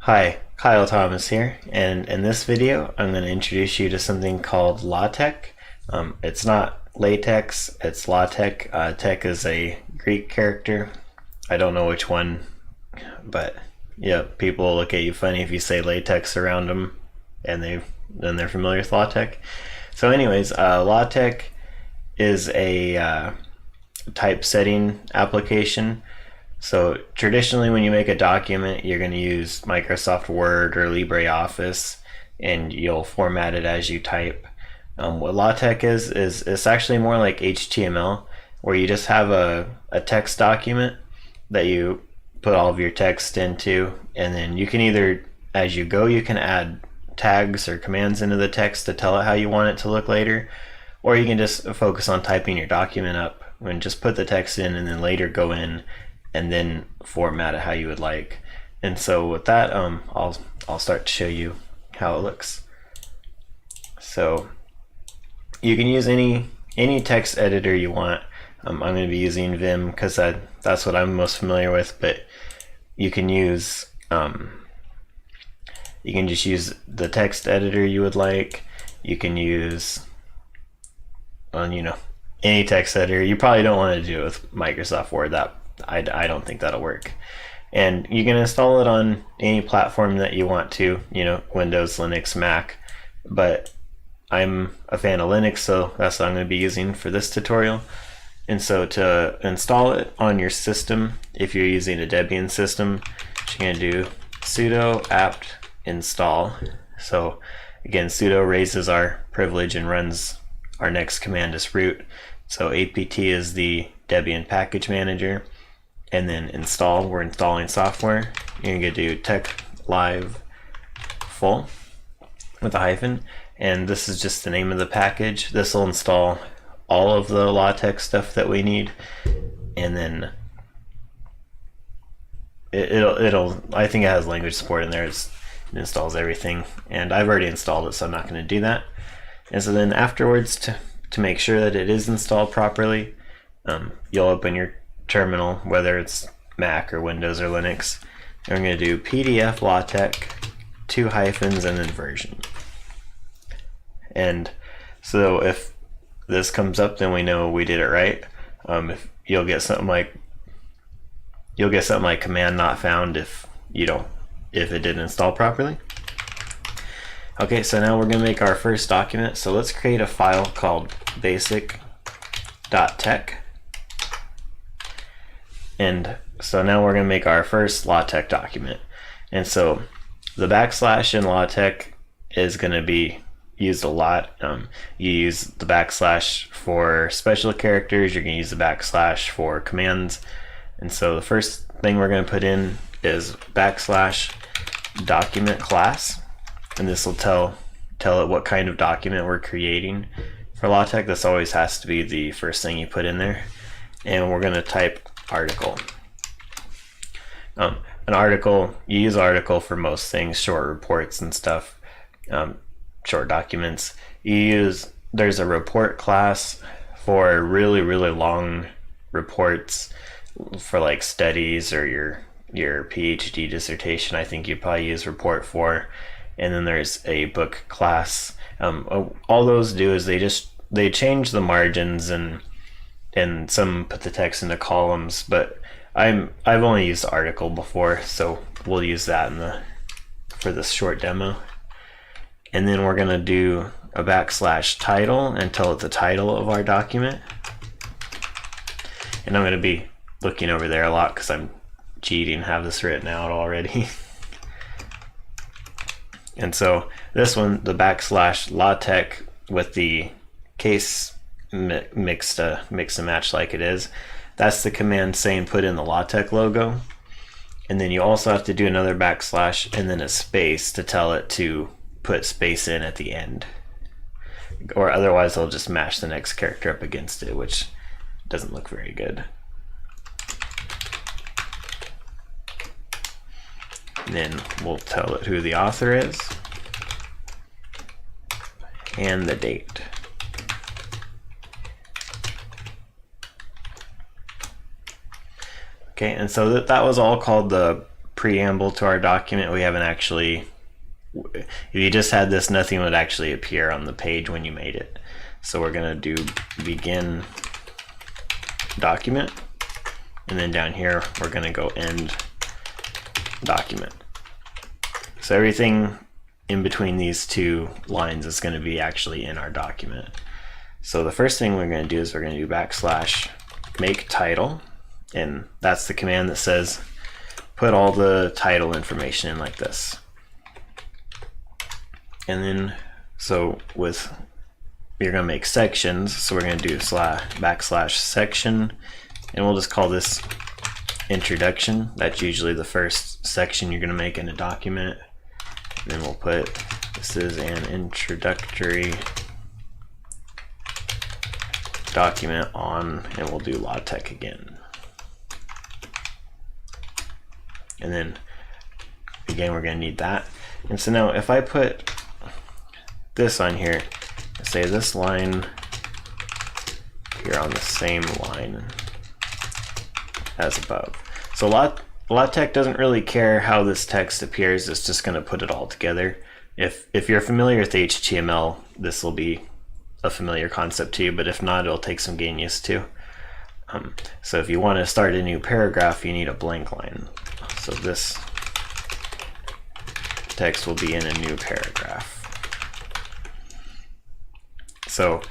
Hi, Kyle Thomas here, and in this video I'm going to introduce you to something called LaTeX. It's not latex, it's LaTeX. Tech is a Greek character. I don't know which one, but yeah, people look at you funny if you say latex around them, and they're familiar with LaTeX. So anyways, LaTeX is a typesetting application. So traditionally when you make a document, you're going to use Microsoft Word or LibreOffice, and you'll format it as you type. What LaTeX is it's actually more like HTML, where you just have a text document that you put all of your text into, and then you can either, as you go, you can add tags or commands into the text to tell it how you want it to look later, or you can just focus on typing your document up and just put the text in and then later go in and then format it how you would like. And so with that, I'll start to show you how it looks. So you can use any text editor you want. I'm going to be using Vim because that's what I'm most familiar with, but you can use you can just use the text editor you would like. You can use any text editor. You probably don't want to do it with Microsoft Word. That I don't think that'll work. And you can install it on any platform that you want to, Windows, Linux, Mac, but I'm a fan of Linux, so that's what I'm going to be using for this tutorial. And so to install it on your system, if you're using a Debian system, you're going to do sudo apt install. So again, sudo raises our privilege and runs our next command as root. So apt is the Debian package manager, and then install, we're installing software. You're going to do tech live full with a hyphen, and this is just the name of the package. This will install all of the LaTeX stuff that we need, and then it'll I think it has language support in there. It installs everything, and I've already installed it, so I'm not going to do that. And so then afterwards, to make sure that it is installed properly, you'll open your terminal, whether it's Mac or Windows or Linux. And we're going to do PDF LaTeX, 2 hyphens, and then version. And so if this comes up, then we know we did it right. If you'll get something like command not found if it didn't install properly. Okay, so now we're going to make our first document. So let's create a file called basic.tech. And so now we're going to make our first LaTeX document. And so the backslash in LaTeX is going to be used a lot. You use the backslash for special characters. You're going to use the backslash for commands. And so the first thing we're going to put in is backslash document class. And this will tell it what kind of document we're creating. For LaTeX, this always has to be the first thing you put in there. And we're going to type article. An article, you use article for most things, short reports and stuff, short documents. There's a report class for really, really long reports for like studies or your PhD dissertation. I think you probably use report for. And then there's a book class. All those do is they change the margins and some put the text into columns, but I've only used article before, so we'll use that for this short demo. And then we're gonna do a backslash title and tell it the title of our document. And I'm gonna be looking over there a lot because I'm cheating and have this written out already. And so this one, the backslash LaTeX with the case mix and match like it is, that's the command saying put in the LaTeX logo. And then you also have to do another backslash and then a space to tell it to put space in at the end, or otherwise it'll just match the next character up against it, which doesn't look very good. And then we'll tell it who the author is and the date. Okay, and so that was all called the preamble to our document. We haven't actually, if you just had this, nothing would actually appear on the page when you made it. So we're going to do begin document, and then down here we're going to go end document. So everything in between these two lines is going to be actually in our document. So the first thing we're going to do is we're going to do /make title, and that's the command that says put all the title information in like this. And then so with you're going to make sections, so we're going to do /section, and we'll just call this introduction. That's usually the first section you're going to make in a document. And then we'll put this is an introductory document on, and we'll do LaTeX again. And then again we're going to need that. And so now if I put this on here, say this line here on the same line as above. So LaTeX doesn't really care how this text appears, it's just going to put it all together. If you're familiar with HTML, this will be a familiar concept to you, but if not, it'll take some getting used to. So if you want to start a new paragraph, you need a blank line. So this text will be in a new paragraph. So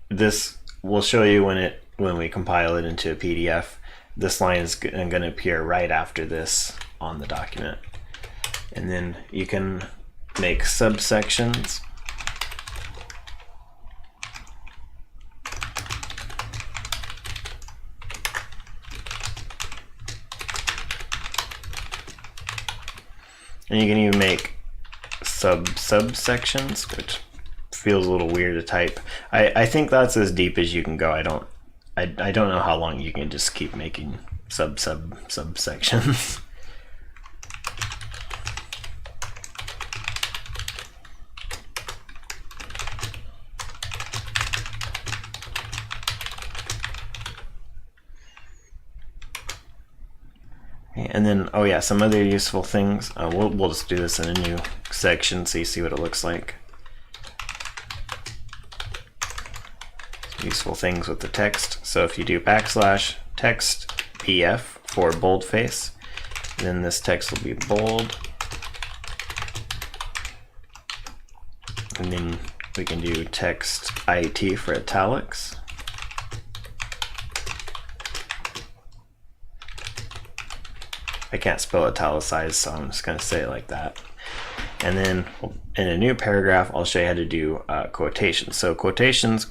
this will show you when we compile it into a PDF. This line is going to appear right after this on the document. And then you can make subsections. And you can even make subsections, which feels a little weird to type. I think that's as deep as you can go. I don't know how long you can just keep making subsections. And then, oh yeah, some other useful things. We'll just do this in a new section so you see what it looks like. Useful things with the text. So if you do \text pf for boldface, then this text will be bold. And then we can do text it for italics. I can't spell italicized, so I'm just going to say it like that. And then in a new paragraph, I'll show you how to do quotations. So quotations,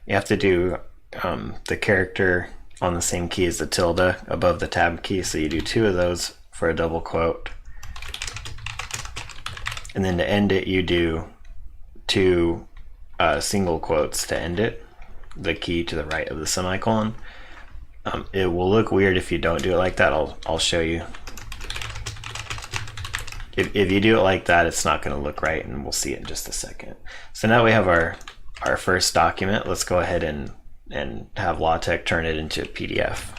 you have to do the character on the same key as the tilde above the tab key. So you do 2 of those for a double quote. And then to end it, you do 2 single quotes to end it, the key to the right of the semicolon. It will look weird if you don't do it like that. I'll show you. If you do it like that, it's not going to look right, and we'll see it in just a second. So now we have our first document. Let's go ahead and have LaTeX turn it into a PDF.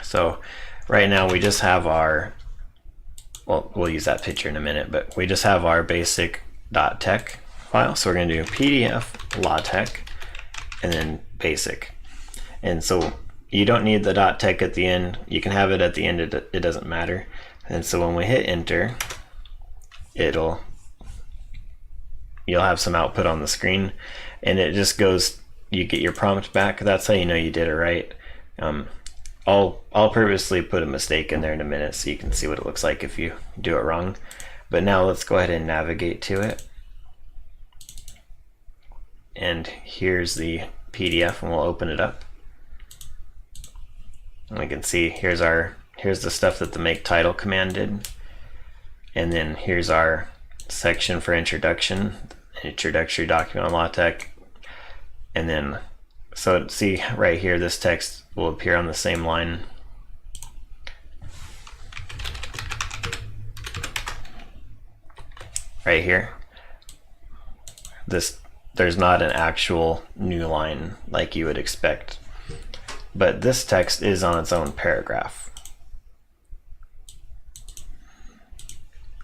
So right now we just have our, well, we'll use that picture in a minute, but we just have our basic.tex file. So we're going to do PDF LaTeX and then basic. And so you don't need the .tex at the end. You can have it at the end, it doesn't matter. And so when we hit enter, you'll have some output on the screen, and it just goes, you get your prompt back. That's how you know you did it right. I'll purposely put a mistake in there in a minute so you can see what it looks like if you do it wrong. But now let's go ahead and navigate to it. And here's the PDF, and we'll open it up. And we can see here's the stuff that the make title command did. And then here's our section for introduction, introductory document on LaTeX. And then, so see right here, this text will appear on the same line. Right here. There's not an actual new line like you would expect, but this text is on its own paragraph.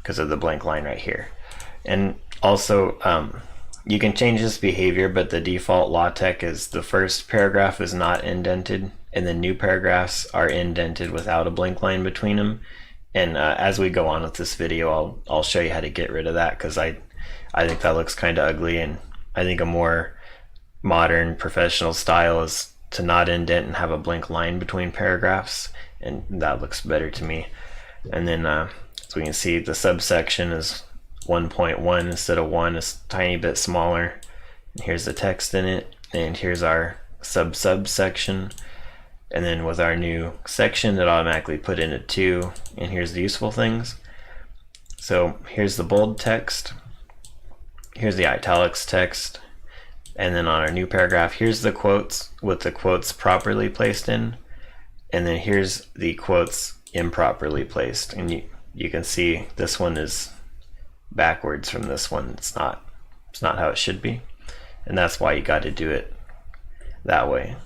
because of the blank line right here. And also you can change this behavior, but the default LaTeX is the first paragraph is not indented and the new paragraphs are indented without a blank line between them. And as we go on with this video, I'll show you how to get rid of that, because I think that looks kind of ugly, and I think a more modern professional style is to not indent and have a blank line between paragraphs, and that looks better to me. And then so we can see the subsection is 1.1 instead of 1, is a tiny bit smaller. And here's the text in it, and here's our subsection. And then with our new section, it automatically put in a 2, and here's the useful things. So here's the bold text, here's the italics text, and then on our new paragraph, here's the quotes with the quotes properly placed in, and then here's the quotes improperly placed. And you can see this one is backwards from this one. It's not how it should be, and that's why you got to do it that way.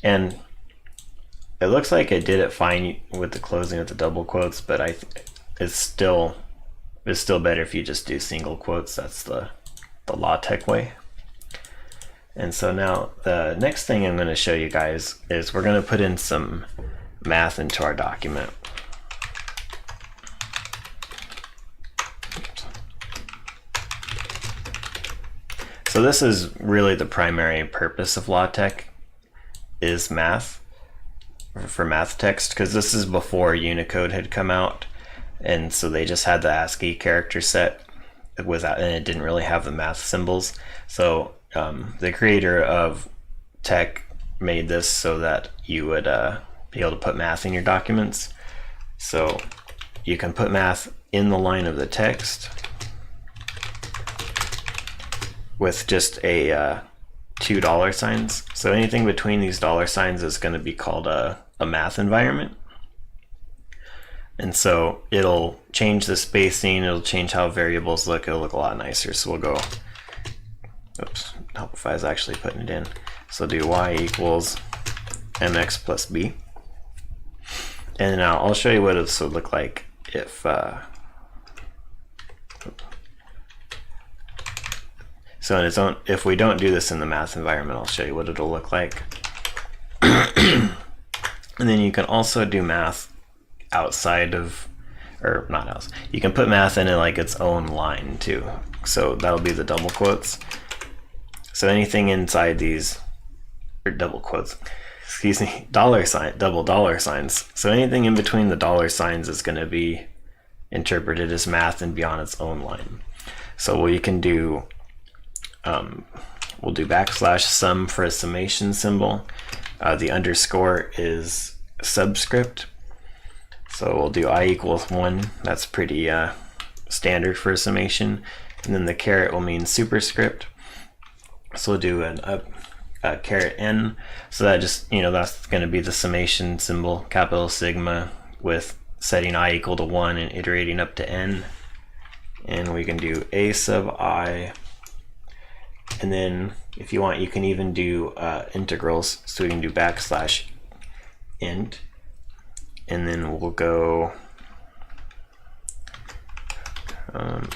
And it looks like it did it fine with the closing of the double quotes, but it's still better if you just do single quotes. That's the LaTeX way. And so now the next thing I'm going to show you guys is we're going to put in some math into our document. So this is really the primary purpose of LaTeX, is math, for math text, because this is before Unicode had come out, and so they just had the ASCII character set without, and it didn't really have the math symbols. So the creator of tech made this so that you would be able to put math in your documents. So you can put math in the line of the text with just a $2 signs. So anything between these dollar signs is going to be called a math environment. And so it'll change the spacing, it'll change how variables look, it'll look a lot nicer. So we'll go, oops, help if I was actually putting it in. So do y equals mx plus b. And now I'll show you what this would look like if so on its own, if we don't do this in the math environment, I'll show you what it'll look like. And then you can also do math outside of, or not outside, you can put math in it like its own line too. So that'll be the double quotes. So anything inside these, or double quotes, excuse me, double dollar signs. So anything in between the dollar signs is going to be interpreted as math and be on its own line. So we can do, we'll do \sum for a summation symbol. The underscore is subscript. So we'll do I equals 1. That's pretty standard for a summation. And then the caret will mean superscript. So we'll do a caret n. So that just, that's going to be the summation symbol, capital sigma, with setting I equal to 1 and iterating up to n. And we can do a sub I. And then if you want, you can even do integrals. So we can do \int. And then we'll go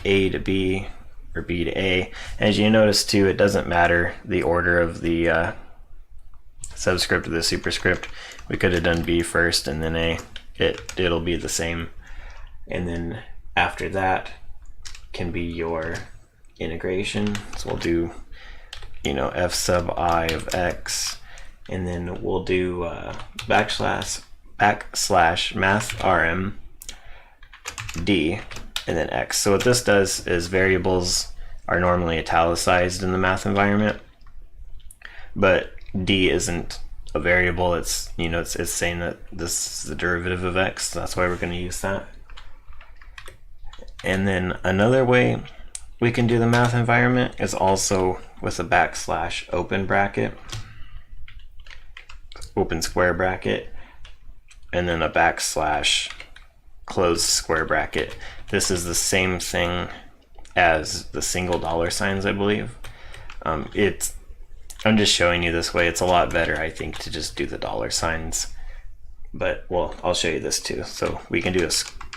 a to b or b to a. As you notice too, it doesn't matter the order of the subscript or the superscript. We could have done b first and then a. It'll be the same. And then after that can be your integration. So we'll do f sub I of x, and then we'll do backslash math rm d and then x. So what this does is variables are normally italicized in the math environment, but d isn't a variable. It's it's saying that this is the derivative of x. So that's why we're going to use that. And then another way we can do the math environment is also with a \, open bracket, open square bracket, and then a \, close square bracket. This is the same thing as the single dollar signs, I believe. I'm just showing you this way. It's a lot better, I think, to just do the dollar signs. But, well, I'll show you this too. So we can do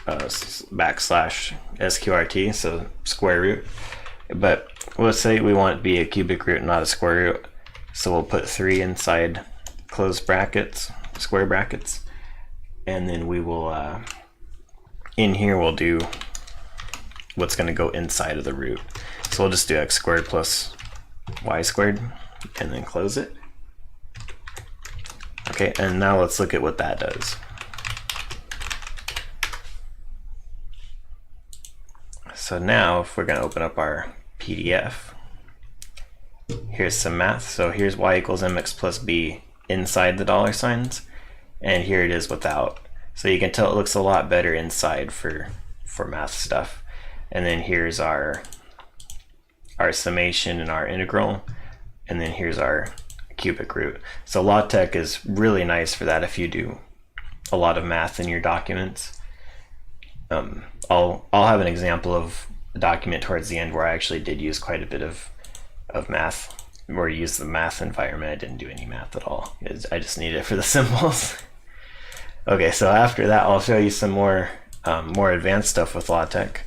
backslash sqrt, so square root. But let's say we want it to be a cubic root, not a square root. So we'll put 3 inside closed brackets, square brackets, and then we will, in here we'll do what's going to go inside of the root. So we'll just do x squared plus y squared, and then close it. Okay, and now let's look at what that does. So now if we're going to open up our PDF, here's some math. So here's y equals mx plus b inside the dollar signs, and here it is without. So you can tell it looks a lot better inside for math stuff. And then here's our summation and our integral, and then here's our cubic root. So LaTeX is really nice for that if you do a lot of math in your documents. I'll have an example of a document towards the end where I actually did use quite a bit of math, where I used the math environment. I didn't do any math at all. I just needed it for the symbols. Okay, so after that I'll show you some more advanced stuff with LaTeX.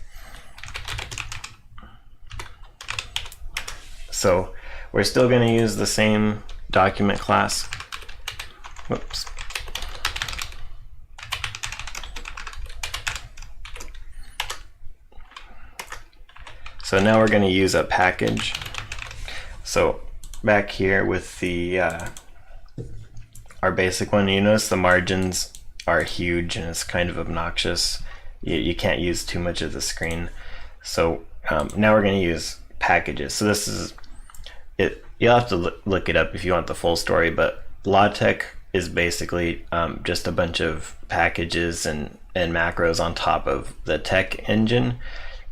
So we're still going to use the same document class. Whoops. So now we're going to use a package. So back here with the our basic one, you notice the margins are huge and it's kind of obnoxious. You can't use too much of the screen. So now we're going to use packages. So this is it. You'll have to look it up if you want the full story, but LaTeX is basically just a bunch of packages and macros on top of the tech engine.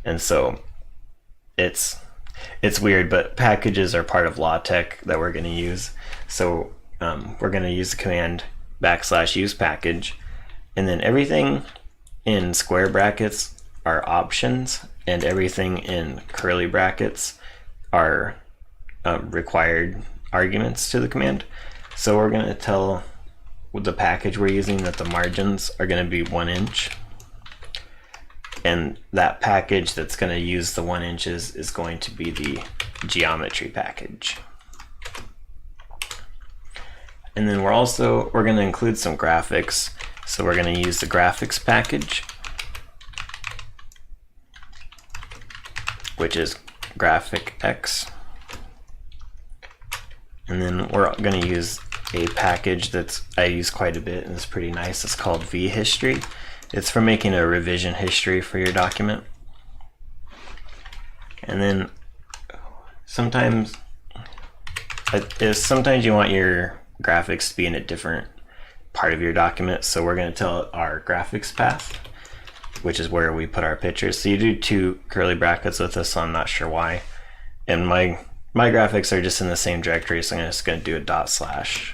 And so it's weird, but packages are part of LaTeX that we're going to use. So we're going to use the command \use package, and then everything in square brackets are options, and everything in curly brackets are required arguments to the command. So we're going to tell the package we're using that the margins are going to be 1 inch, and that package that's going to use the 1 inches is going to be the geometry package. And then we're going to include some graphics. So we're going to use the graphics package, which is GraphicX. And then we're going to use a package that I use quite a bit and it's pretty nice. It's called vHistory. It's for making a revision history for your document. And then sometimes you want your graphics to be in a different part of your document, so we're going to tell our graphics path, which is where we put our pictures. So you do 2 curly brackets with this, so I'm not sure why. And my graphics are just in the same directory, so I'm just going to do a /.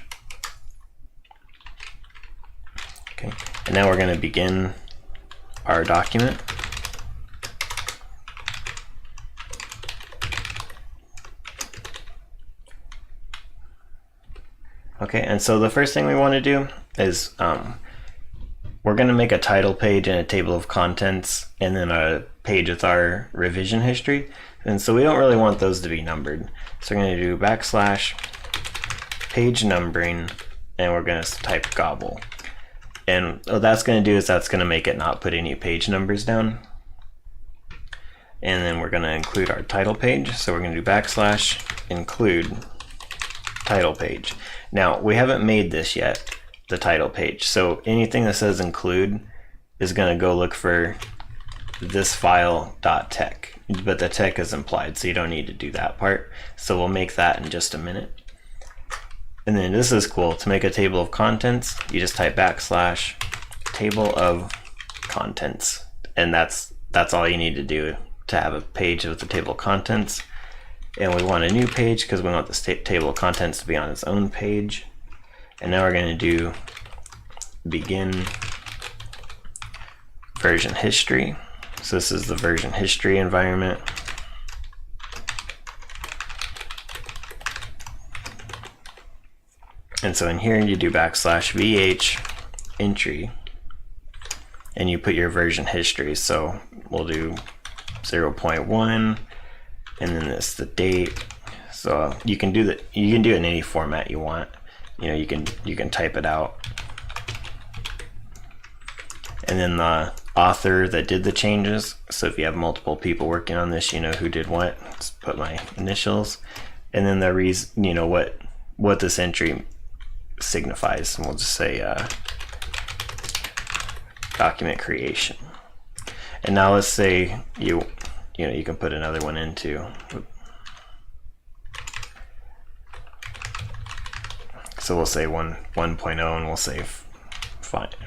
Okay, and now we're going to begin our document. Okay, and so the first thing we want to do is we're going to make a title page and a table of contents, and then a page with our revision history. And so we don't really want those to be numbered. So we're going to do \page numbering, and we're going to type gobble. And what that's going to do is that's going to make it not put any page numbers down. And then we're going to include our title page. So we're going to do \include title page. Now we haven't made this yet, the title page. So anything that says include is going to go look for this file .tech, but the tech is implied, so you don't need to do that part. So we'll make that in just a minute. And then this is cool. To make a table of contents, you just type \table of contents, and that's all you need to do to have a page with the table of contents. And we want a new page because we want the table of contents to be on its own page. And now we're going to do begin version history. So this is the version history environment. And so in here you do \vh entry, and you put your version history. So we'll do 0.1, and then this the date. So you can do that. You can do it in any format you want. You know, you can type it out. And then the author that did the changes. So if you have multiple people working on this, you know who did what. Let's put my initials, and then the reason, you know, what this entry signifies. And we'll just say document creation. And now let's say you know you can put another one into. So we'll say 1.0, and we'll say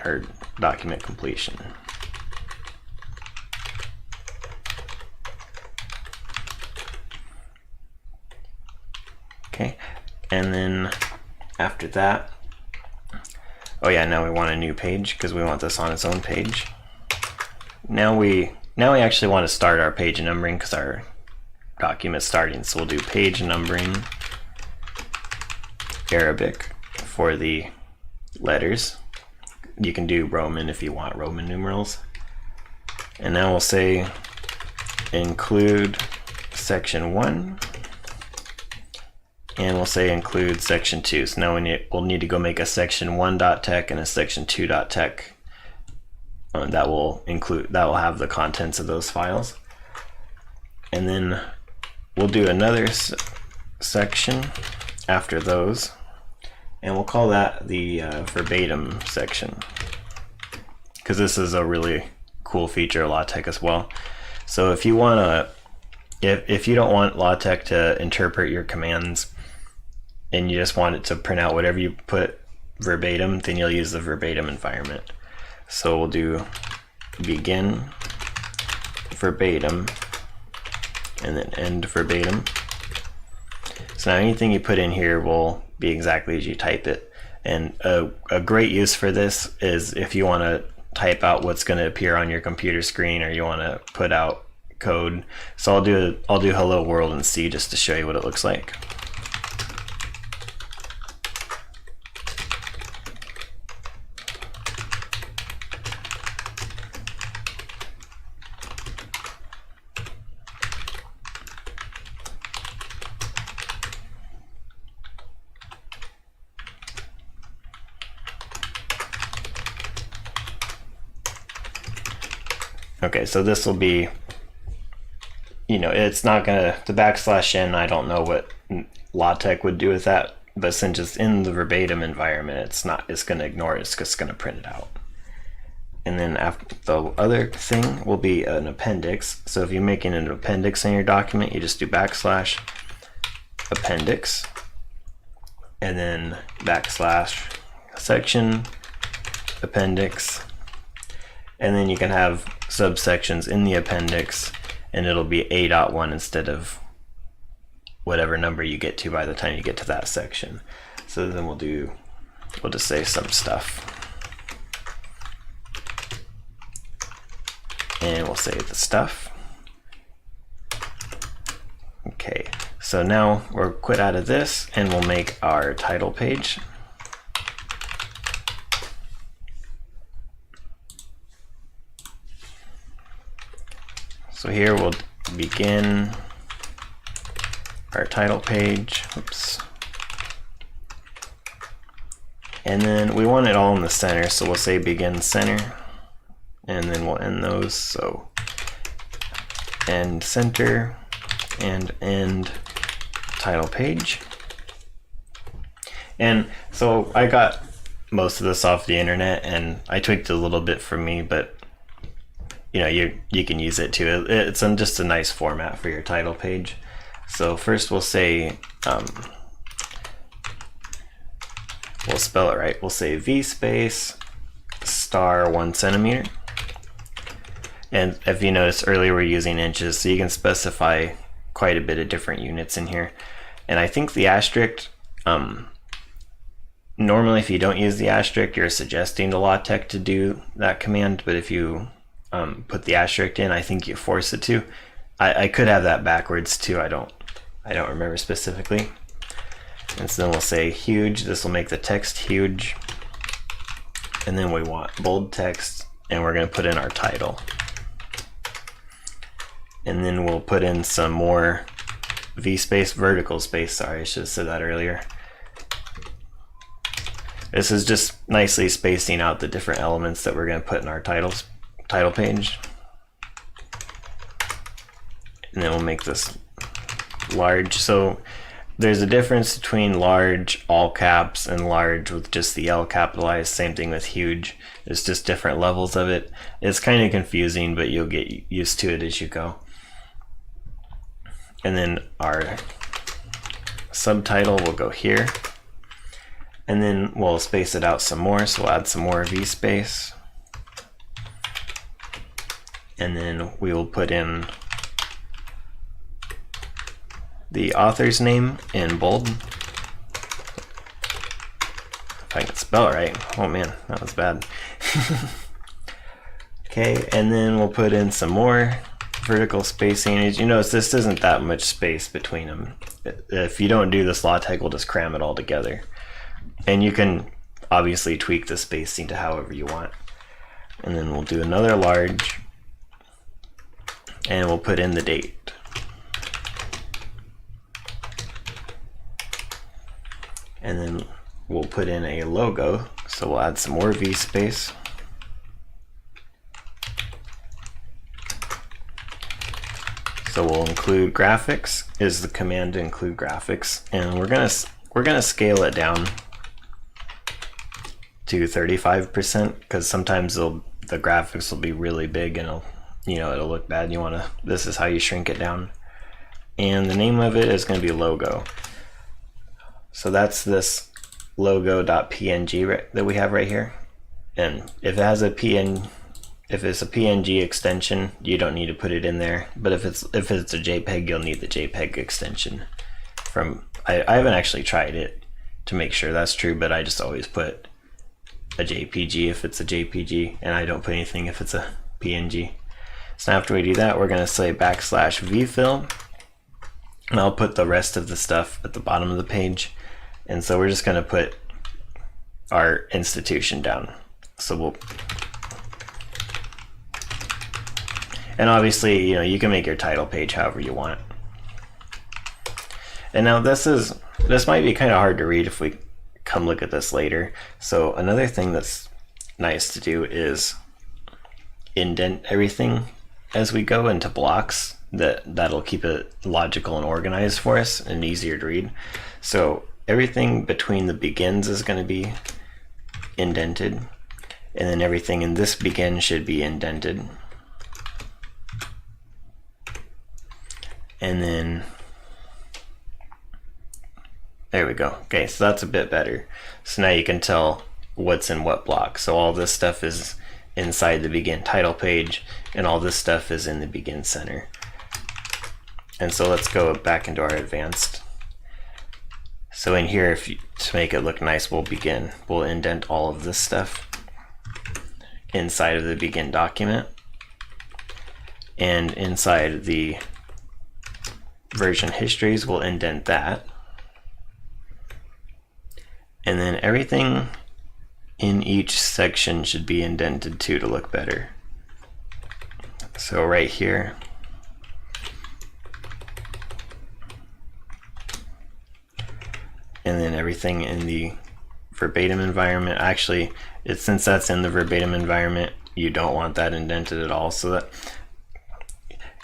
or document completion. Okay, and then after that, oh yeah, now we want a new page because we want this on its own page. Now we actually want to start our page numbering because our document's starting. So we'll do page numbering Arabic for the letters. You can do Roman if you want Roman numerals. And now we'll say include section 1, and we'll say include section 2. So now we'll need to go make a section 1.tech and a section 2.tech. That will have the contents of those files. And then we'll do another section after those, and we'll call that the verbatim section, because this is a really cool feature of LaTeX as well. So if you want to, if you don't want LaTeX to interpret your commands and you just want it to print out whatever you put verbatim, then you'll use the verbatim environment. So we'll do begin verbatim and then end verbatim. So now anything you put in here will be exactly as you type it. And a great use for this is if you want to type out what's going to appear on your computer screen, or you want to put out code. So I'll do hello world in C just to show you what it looks like. Okay, so this will be, you know, it's not gonna, the \n, I don't know what LaTeX would do with that, but since it's in the verbatim environment, it's gonna ignore it, it's just gonna print it out. And then after, the other thing will be an appendix. So if you're making an appendix in your document, you just do \appendix and then \section appendix, and then you can have subsections in the appendix, and it'll be A.1 instead of whatever number you get to by the time you get to that section. So then we'll just say some stuff, and we'll say the stuff. Okay, so now we're quit out of this, and we'll make our title page. So here we'll begin our title page. Oops. And then we want it all in the center, so we'll say begin center, and then we'll end those. So end center and end title page. And so I got most of this off the internet, and I tweaked it a little bit for me, but you know, you can use it too. It's just a nice format for your title page. So first we'll say, we'll spell it right. We'll say V space star 1 centimeter. And if you notice earlier, we're using inches, so you can specify quite a bit of different units in here. And I think the asterisk, normally if you don't use the asterisk, you're suggesting to LaTeX to do that command, but if you put the asterisk in, I think you force it to. I could have that backwards too. I don't remember specifically. And so then we'll say huge. This will make the text huge. And then we want bold text and we're going to put in our title. And then we'll put in some more v-space, vertical space, sorry, I should have said that earlier. This is just nicely spacing out the different elements that we're going to put in our title page. And then we'll make this large. So there's a difference between large all caps and large with just the L capitalized. Same thing with huge. It's just different levels of it. It's kind of confusing, but you'll get used to it as you go. And then our subtitle will go here. And then we'll space it out some more. So we'll add some more v-space. And then we will put in the author's name in bold. If I can spell it right. Oh man, that was bad. Okay, and then we'll put in some more vertical spacing. As you notice, this isn't that much space between them. If you don't do this, LaTeX will just cram it all together. And you can obviously tweak the spacing to however you want. And then we'll do another large, and we'll put in the date. And then we'll put in a logo, so we'll add some more v-space. So we'll include graphics is the command to include graphics, and we're gonna scale it down to 35% because sometimes the graphics will be really big and it'll look bad. This is how you shrink it down. And the name of it is going to be logo. So that's this logo.png that we have right here. And if it has if it's a PNG extension, you don't need to put it in there. But if it's a JPEG, you'll need the JPEG extension. I haven't actually tried it to make sure that's true, but I just always put a JPG if it's a JPG, and I don't put anything if it's a PNG. So after we do that, we're going to say \vfill, and I'll put the rest of the stuff at the bottom of the page. And so we're just going to put our institution down. So and obviously, you can make your title page however you want. And now this might be kind of hard to read if we come look at this later. So another thing that's nice to do is indent everything as we go into blocks. That'll keep it logical and organized for us and easier to read. So everything between the begins is going to be indented, and then everything in this begin should be indented. And then there we go. Okay, so that's a bit better. So now you can tell what's in what block. So all this stuff is inside the begin title page, and all this stuff is in the begin center. And so let's go back into our advanced. So in here, to make it look nice, we'll indent all of this stuff inside of the begin document, and inside the version histories, we'll indent that. And then everything in each section should be indented too to look better. So right here, and then everything in the verbatim environment. Actually, since that's in the verbatim environment, you don't want that indented at all. So that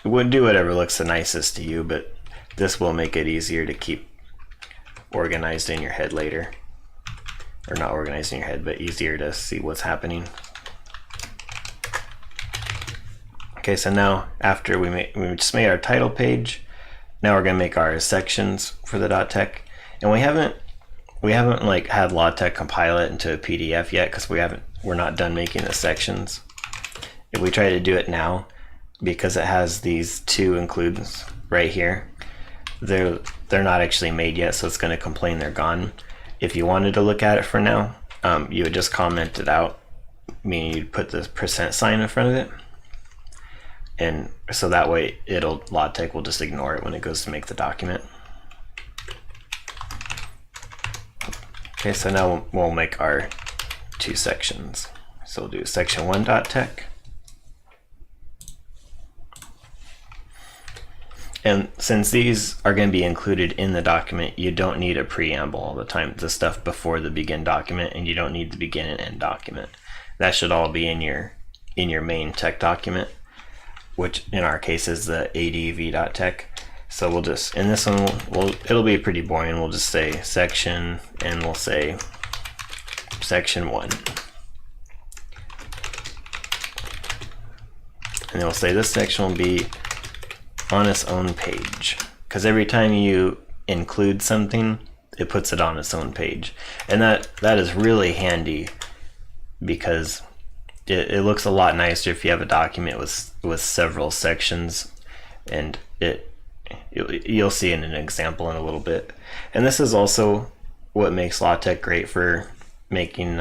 it would do whatever looks the nicest to you, but this will make it easier to keep organized in your head later. Or not organized in your head, but easier to see what's happening. Okay, so now after we just made our title page, now we're gonna make our sections for the .tex. And we haven't like had LaTeX compile it into a PDF yet because we're not done making the sections. If we try to do it now, because it has these two includes right here, they're not actually made yet, so it's going to complain they're gone. If you wanted to look at it for now, you would just comment it out, meaning you'd put the %sign in front of it, and so that way LaTeX will just ignore it when it goes to make the document. Okay, so now we'll make our two sections. So we'll do section1.tech. And since these are going to be included in the document, you don't need a preamble all the time, the stuff before the begin document, and you don't need the begin and end document. That should all be in your main tech document, which in our case is the adv.tech. So we'll just, in this one, it'll be pretty boring. We'll just say section, and we'll say section 1. And then we'll say this section will be on its own page, because every time you include something, it puts it on its own page. And that is really handy, because it looks a lot nicer if you have a document with several sections, and you'll see in an example in a little bit. And this is also what makes LaTeX great for making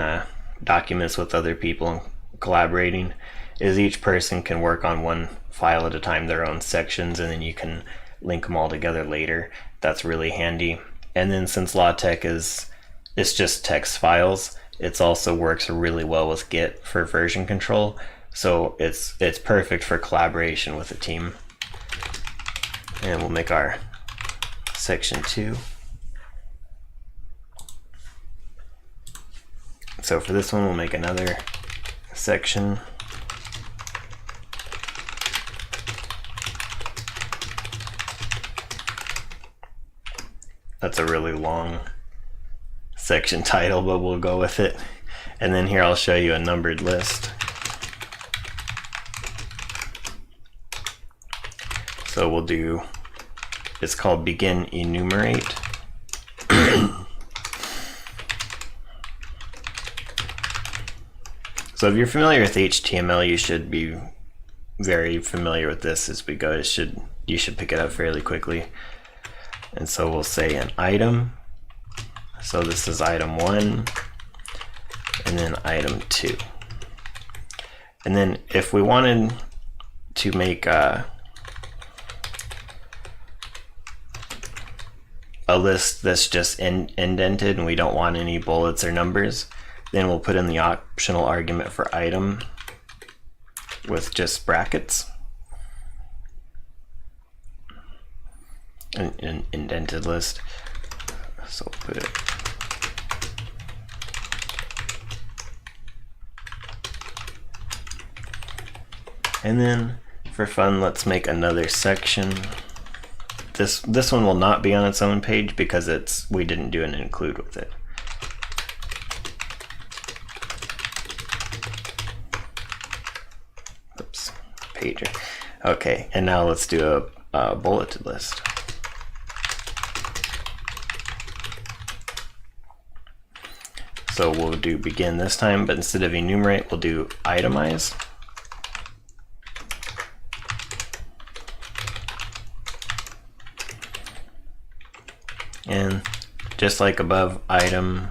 documents with other people and collaborating, is each person can work on one file at a time, their own sections, and then you can link them all together later. That's really handy. And then since LaTeX it's just text files, it also works really well with Git for version control. So it's perfect for collaboration with a team. And we'll make our section 2. So for this one, we'll make another section. That's a really long section title, but we'll go with it. And then here I'll show you a numbered list. So we'll do, it's called begin enumerate. So if you're familiar with HTML, you should be very familiar with this as we go. You should pick it up fairly quickly. And so we'll say an item. So this is item 1, and then item 2. And then if we wanted to make a list that's just indented and we don't want any bullets or numbers, then we'll put in the optional argument for item with just brackets. An indented list. So we'll put it. And then for fun, let's make another section. This one will not be on its own page because we didn't do an include with it. Oops, pager. Okay, and now let's do a bulleted list. So we'll do begin this time, but instead of enumerate, we'll do itemize. And just like above, item.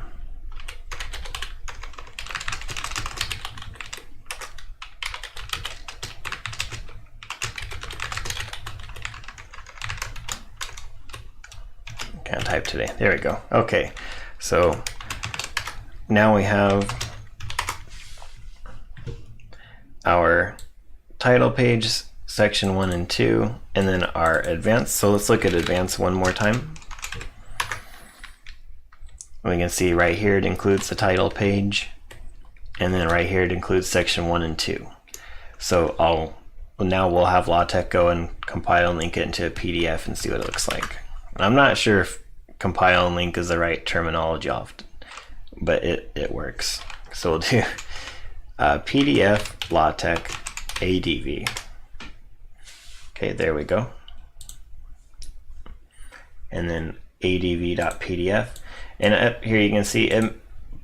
Can't type today. There we go. Okay, so now we have our title page, section 1 and 2, and then our advanced. So let's look at advanced one more time. We can see right here it includes the title page, and then right here it includes section 1 and 2. So now we'll have LaTeX go and compile and link it into a PDF and see what it looks like. I'm not sure if compile and link is the right terminology often, but it works. So we'll do PDF LaTeX ADV. Okay, there we go. And then adv.pdf. And up here you can see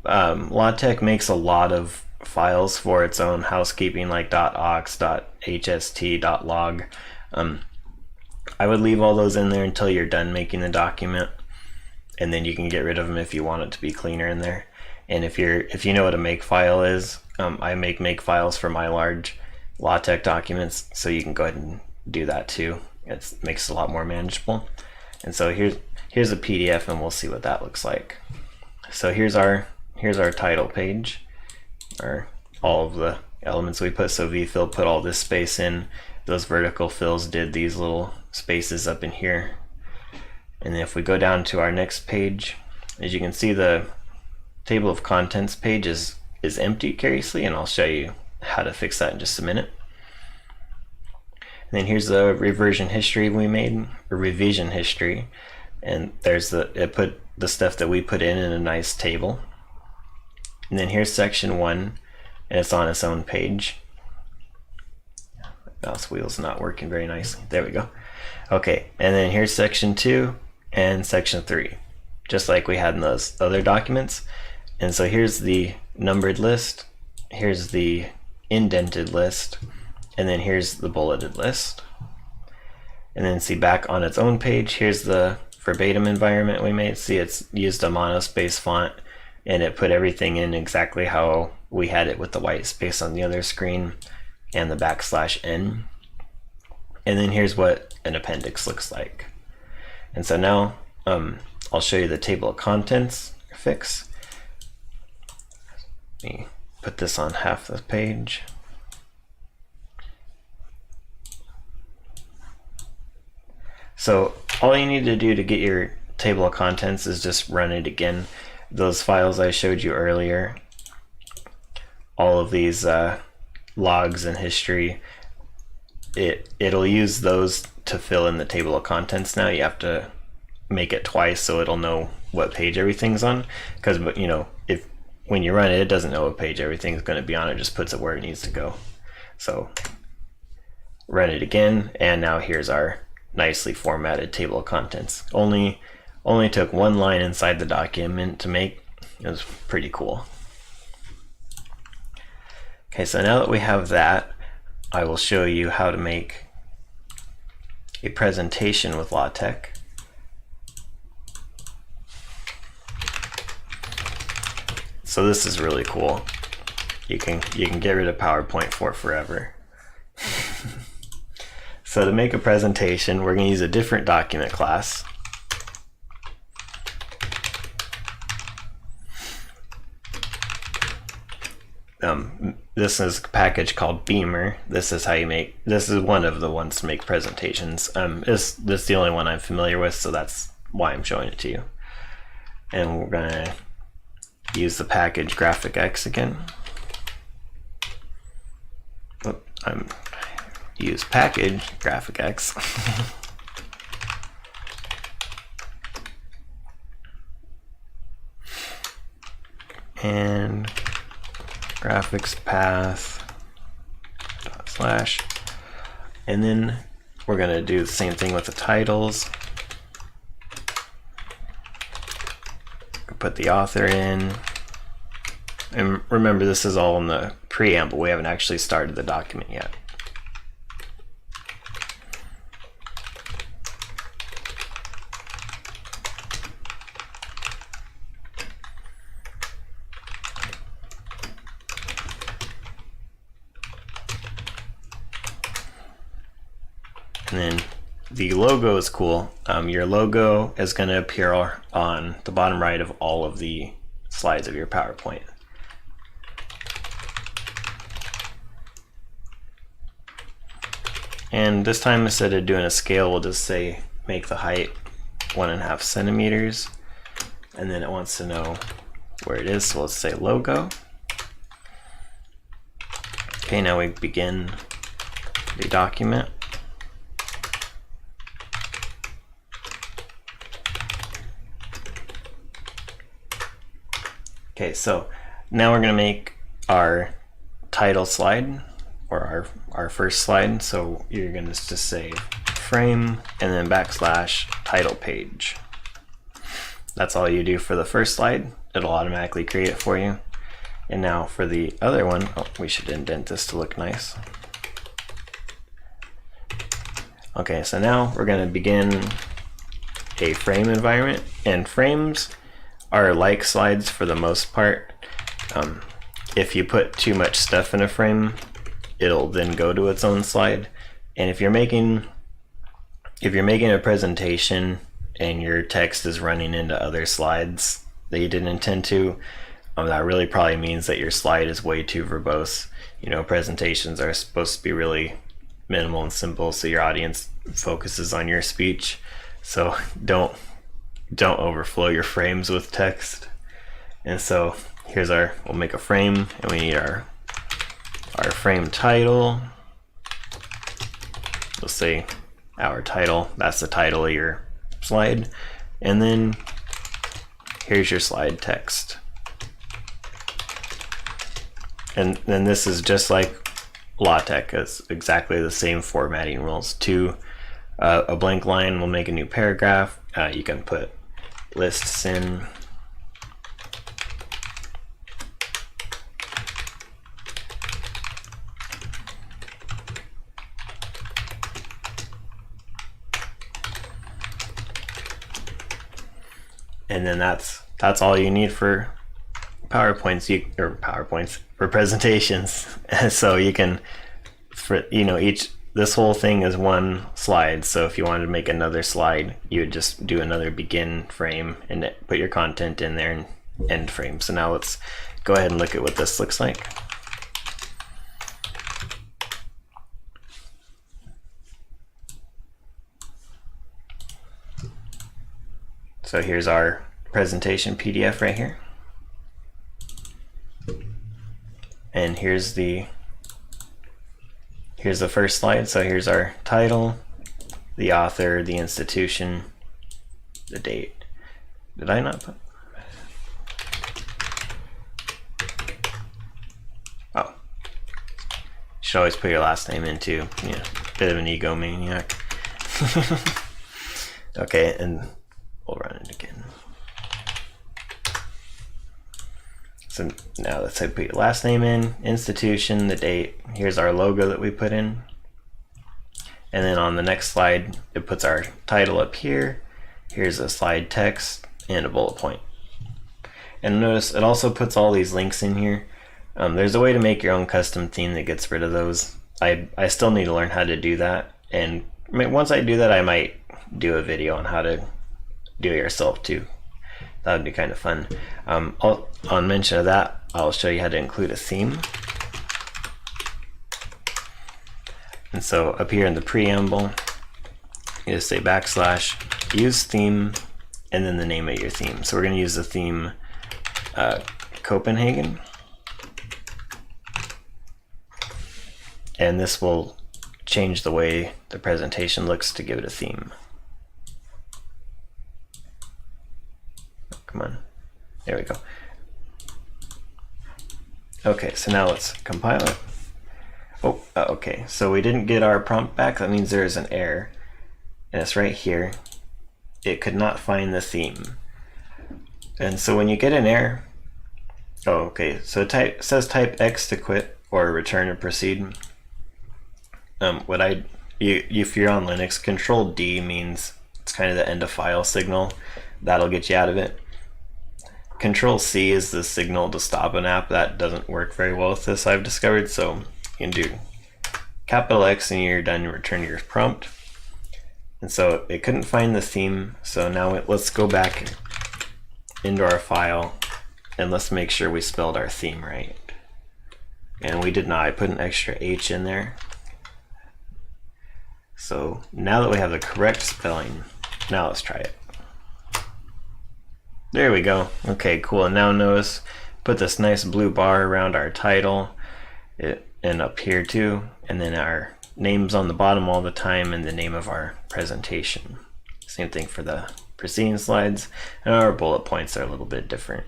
LaTeX makes a lot of files for its own housekeeping, like .ox, .hst, .log. I would leave all those in there until you're done making the document, and then you can get rid of them if you want it to be cleaner in there. And if you know what a makefile is, I make makefiles for my large LaTeX documents, so you can go ahead and do that too. It makes it a lot more manageable. And so here's a PDF, and we'll see what that looks like. So here's our title page, our all of the elements we put. So vfill put all this space in. Those vertical fills did these little spaces up in here. And then if we go down to our next page, as you can see, the table of contents page is empty curiously, and I'll show you how to fix that in just a minute. And then here's the reversion history we made, or revision history, and there's it put the stuff that we put in a nice table. And then here's section 1, and it's on its own page. Mouse wheel's not working very nicely. There we go. Okay, and then here's section 2 and section 3, just like we had in those other documents. And so here's the numbered list, here's the indented list, and then here's the bulleted list. And then see, back on its own page, here's the verbatim environment we made. See, it's used a monospace font, and it put everything in exactly how we had it with the white space on the other screen and the \n. And then here's what an appendix looks like. And so now I'll show you the table of contents fix. Let me put this on half the page. So all you need to do to get your table of contents is just run it again. Those files I showed you earlier, all of these logs and history, it'll use those to fill in the table of contents. Now you have to make it twice so it'll know what page everything's on, because if when you run it, it doesn't know what page everything's going to be on. It just puts it where it needs to go. So run it again, and now here's our nicely formatted table of contents. Only took one line inside the document to make. It was pretty cool. Okay, so now that we have that, I will show you how to make a presentation with LaTeX. So this is really cool. You can get rid of PowerPoint for forever. So to make a presentation, we're going to use a different document class. This is a package called Beamer. This is one of the ones to make presentations. This is the only one I'm familiar with, so that's why I'm showing it to you. And we're going to use the package GraphicX again. Use package GraphicX. And graphics path / and then we're going to do the same thing with the titles. Put the author in, and remember, this is all in the preamble. We haven't actually started the document yet. And then the logo is cool. Your logo is going to appear on the bottom right of all of the slides of your PowerPoint. And this time, instead of doing a scale, we'll just say make the height 1.5 centimeters. And then it wants to know where it is, so let's say logo. Okay, now we begin the document. Okay, so now we're going to make our title slide, or our first slide. So you're going to just say frame and then / title page. That's all you do for the first slide. It'll automatically create it for you. And now for the other one, we should indent this to look nice. Okay, so now we're going to begin a frame environment, and frames are like slides for the most part. If you put too much stuff in a frame, it'll then go to its own slide. And if you're making a presentation and your text is running into other slides that you didn't intend to, that really probably means that your slide is way too verbose. You know, presentations are supposed to be really minimal and simple so your audience focuses on your speech. So don't overflow your frames with text. And so here's we'll make a frame, and we need our frame title. We'll say our title, that's the title of your slide. And then here's your slide text. And then this is just like LaTeX. It's exactly the same formatting rules. A blank line will make a new paragraph. You can put lists in. And then that's all you need for PowerPoints for presentations. So you can, this whole thing is one slide. So if you wanted to make another slide, you would just do another begin frame and put your content in there and end frame. So now let's go ahead and look at what this looks like. So here's our presentation PDF right here. And here's the first slide. So here's our title, the author, the institution, the date. Did I not put? Oh. You should always put your last name in too. Yeah, bit of an egomaniac. Okay, and we'll run it again. So now let's say put your last name in, institution, the date. Here's our logo that we put in. And then on the next slide, it puts our title up here. Here's a slide text and a bullet point. And notice it also puts all these links in here. There's a way to make your own custom theme that gets rid of those. I still need to learn how to do that. And once I do that, I might do a video on how to do it yourself too. That would be kind of fun. On mention of that, I'll show you how to include a theme. And so up here in the preamble, you just say / use theme and then the name of your theme. So we're going to use the theme Copenhagen. And this will change the way the presentation looks to give it a theme. Come on, there we go. Okay, so now let's compile it. Oh, okay, so we didn't get our prompt back. That means there is an error, and it's right here. It could not find the theme. And so when you get an error, oh, okay, so it says type X to quit or return or proceed. If you're on Linux, Control D means it's kind of the end of file signal. That'll get you out of it. Control C is the signal to stop an app. That doesn't work very well with this, I've discovered. So you can do X and you're done, you return your prompt. And so it couldn't find the theme. So now let's go back into our file and let's make sure we spelled our theme right. And we did not. I put an extra H in there. So now that we have the correct spelling, now let's try it. There we go. Okay, cool. And now notice, put this nice blue bar around our title and up here too. And then our name's on the bottom all the time and the name of our presentation. Same thing for the preceding slides. And our bullet points are a little bit different.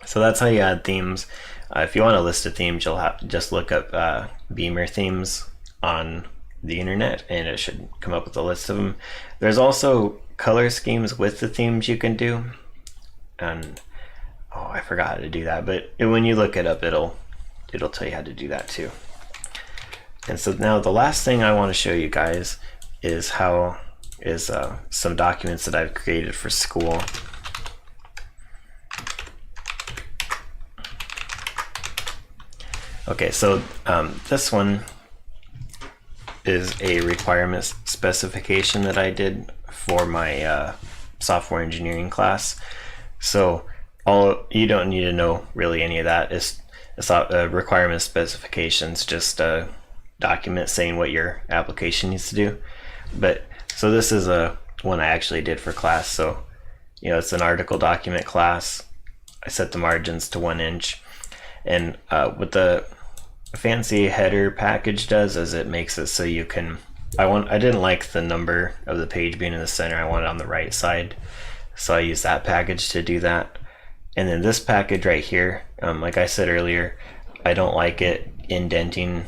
So that's how you add themes. If you want a list of themes, you'll have to just look up Beamer themes on the internet and it should come up with a list of them. There's also color schemes with the themes you can do, and oh, I forgot how to do that, but when you look it up, it'll tell you how to do that too. And so now the last thing I want to show you guys is some documents that I've created for school. Okay, so this one is a requirements specification that I did for my software engineering class. So all you don't need to know really any of that. It's not requirement specifications, just a document saying what your application needs to do. But so this is a one I actually did for class. So it's an article document class. I set the margins to 1 inch, and what the fancy header package does is it makes it so you can. I didn't like the number of the page being in the center. I want it on the right side, so I use that package to do that. And then this package right here, like I said earlier, I don't like it indenting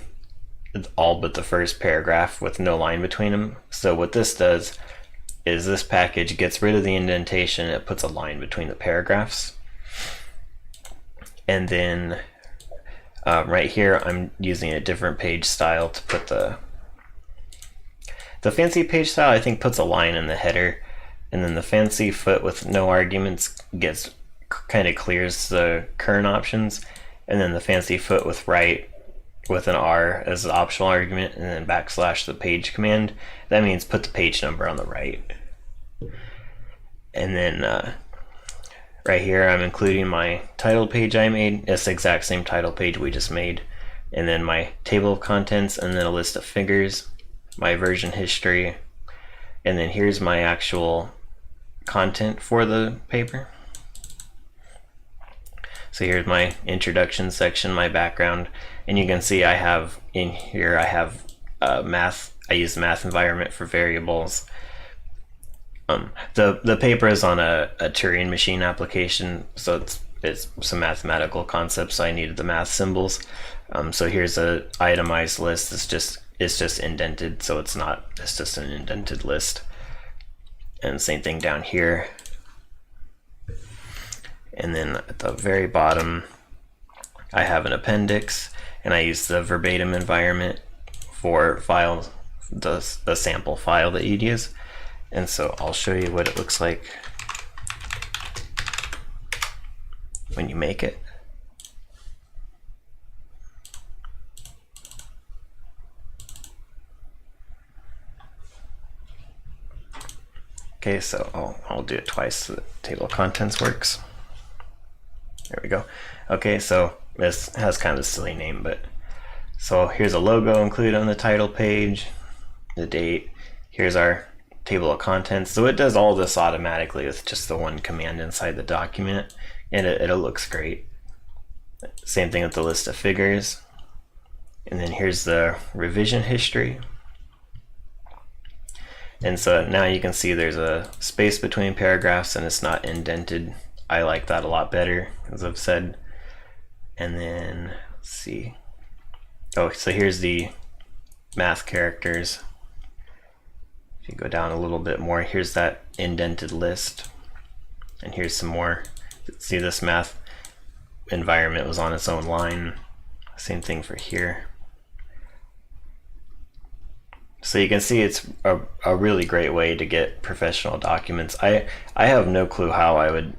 all but the first paragraph with no line between them. So what this does is this package gets rid of the indentation. It puts a line between the paragraphs. And then right here, I'm using a different page style to put the fancy page style, I think, puts a line in the header. And then the fancy foot with no arguments kind of clears the current options. And then the fancy foot with right with an R as the optional argument, and then backslash the page command. That means put the page number on the right. And then right here I'm including my title page I made. It's the exact same title page we just made. And then my table of contents, and then a list of figures, my version history, and then here's my actual content for the paper. So here's my introduction section, my background, and you can see I have in here, I have math. I use the math environment for variables. The paper is on a Turing machine application, so it's some mathematical concepts, so I needed the math symbols. So here's a itemized list. It's just indented, so it's just an indented list. And same thing down here. And then at the very bottom, I have an appendix, and I use the verbatim environment for files, the sample file that you'd use. And so I'll show you what it looks like when you make it. Okay, so I'll do it twice so the table of contents works. There we go. Okay, so this has kind of a silly name, but so here's a logo included on the title page, the date, here's our table of contents. So it does all this automatically with just the one command inside the document, and it looks great. Same thing with the list of figures. And then here's the revision history. And so now you can see there's a space between paragraphs and it's not indented. I like that a lot better, as I've said. And then let's see. Oh, so here's the math characters. If you go down a little bit more, here's that indented list. And here's some more. See, this math environment was on its own line. Same thing for here. So you can see it's a really great way to get professional documents. I have no clue how I would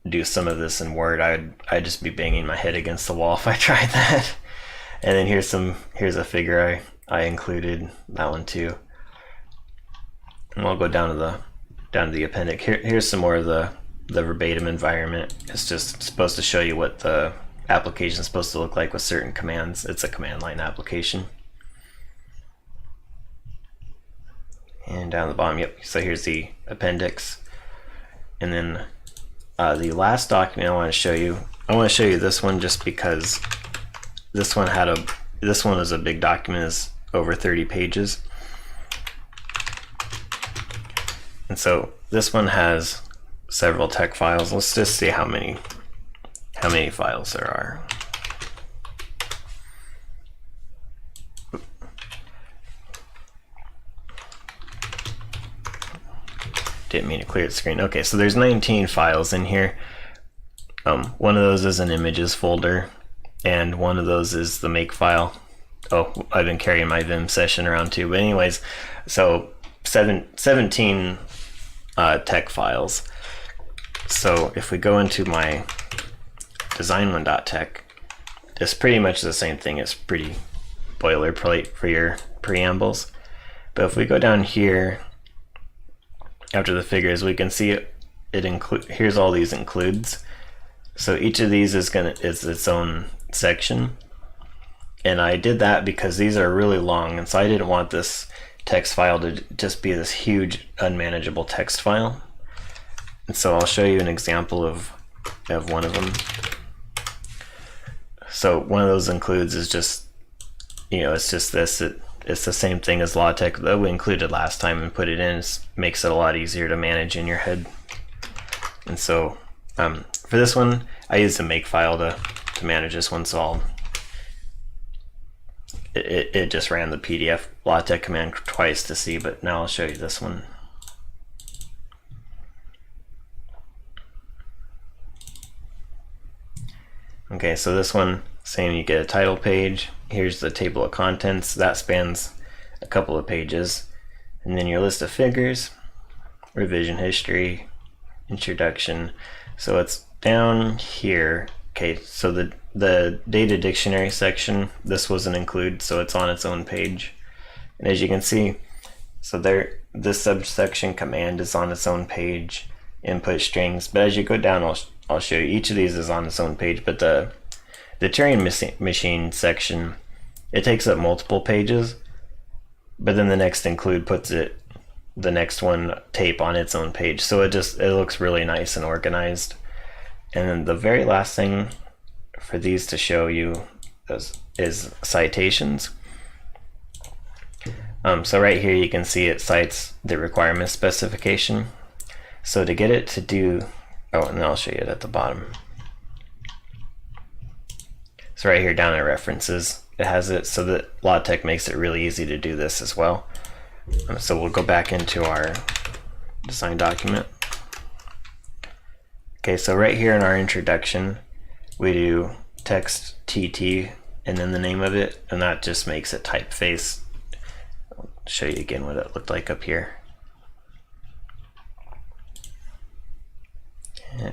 do some of this in Word. I'd just be banging my head against the wall if I tried that. And then here's a figure I included, that one too. And I'll go down to the appendix. Here's some more of the verbatim environment. It's just supposed to show you what the application is supposed to look like with certain commands. It's a command line application. And down the bottom, yep. So here's the appendix. And then the last document I want to show you this one just because this one is a big document, is over 30 pages. And so this one has several text files. Let's just see how many files there are. Didn't mean to clear the screen. Okay, so there's 19 files in here. One of those is an images folder, and one of those is the make file. Oh, I've been carrying my Vim session around too. But anyways, so 17 text files. So if we go into my design1.tech, it's pretty much the same thing. It's pretty boilerplate for your preambles. But if we go down here, after the figures, we can see here's all these includes. So each of these is its own section, and I did that because these are really long, and so I didn't want this text file to just be this huge unmanageable text file. And so I'll show you an example of one of them. So one of those includes is just, it's just this. It's the same thing as LaTeX that we included last time and put it in. It makes it a lot easier to manage in your head. And so for this one, I used a makefile to manage this one, so it just ran the PDF LaTeX command twice to see, but now I'll show you this one. Okay, so this one, same, you get a title page. Here's the table of contents. That spans a couple of pages. And then your list of figures, revision history, introduction. So it's down here. Okay, so the data dictionary section, this wasn't included, so it's on its own page. And as you can see, so this subsection command is on its own page, input strings. But as you go down, I'll show you each of these is on its own page, but the Turing machine section, it takes up multiple pages, but then the next include puts the next one tape on its own page. So it looks really nice and organized. And then the very last thing for these to show you is citations. So right here you can see it cites the requirement specification. So to get it to do, and I'll show you it at the bottom. So right here down in references, it has it so that LaTeX makes it really easy to do this as well. So we'll go back into our design document. Okay, so right here in our introduction, we do text TT and then the name of it, and that just makes it typeface. I'll show you again what it looked like up here.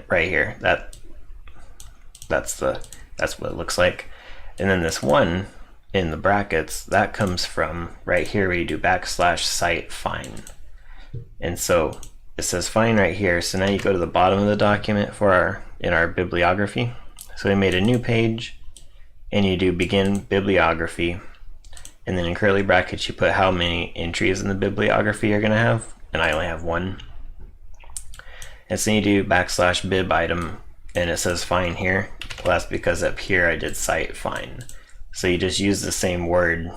Right here, that's what it looks like. And then this one in the brackets, that comes from right here where you do \cite fine. And so it says fine right here. So now you go to the bottom of the document in our bibliography. So we made a new page, and you do begin bibliography, and then in curly brackets you put how many entries in the bibliography you're going to have, and I only have one. And so you do \bib item, and it says fine here. Well, that's because up here I did cite fine. So you just use the same word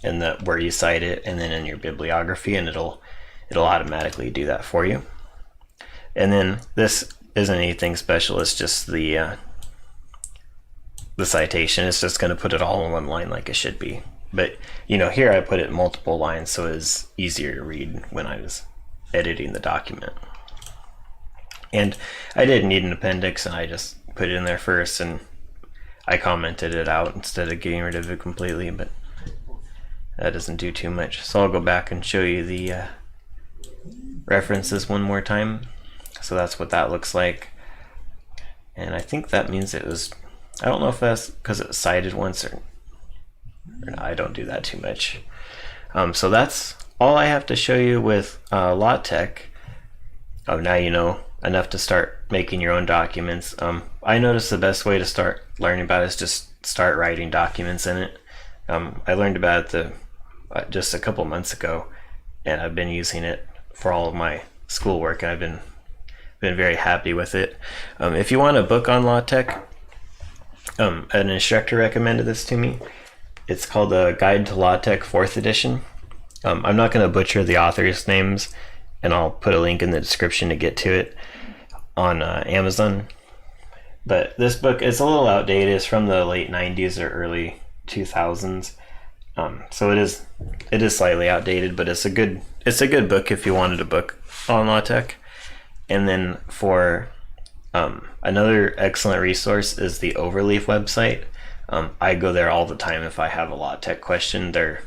in where you cite it, and then in your bibliography, and it'll automatically do that for you. And then this isn't anything special. It's just the citation. It's just going to put it all in one line like it should be. But here I put it in multiple lines, so it's easier to read when I was editing the document. And I didn't need an appendix, and I just put it in there first, and I commented it out instead of getting rid of it completely, but that doesn't do too much. So I'll go back and show you the references one more time. So that's what that looks like. And I think that means it was, I don't know if that's because it was cited once or no, I don't do that too much. So that's all I have to show you with LaTeX. Now you know enough to start making your own documents. I noticed the best way to start learning about it is just start writing documents in it. I learned about it just a couple months ago, and I've been using it for all of my schoolwork, and I've been very happy with it. If you want a book on LaTeX, an instructor recommended this to me. It's called A Guide to LaTeX 4th edition. I'm not going to butcher the authors' names, and I'll put a link in the description to get to it on Amazon. But this book is a little outdated. It's from the late 90s or early 2000s. So it is slightly outdated, but it's a good book if you wanted a book on LaTeX. And then for another excellent resource is the Overleaf website. I go there all the time if I have a LaTeX question. They're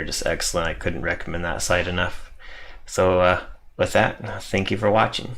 just excellent. I couldn't recommend that site enough. So with that, thank you for watching.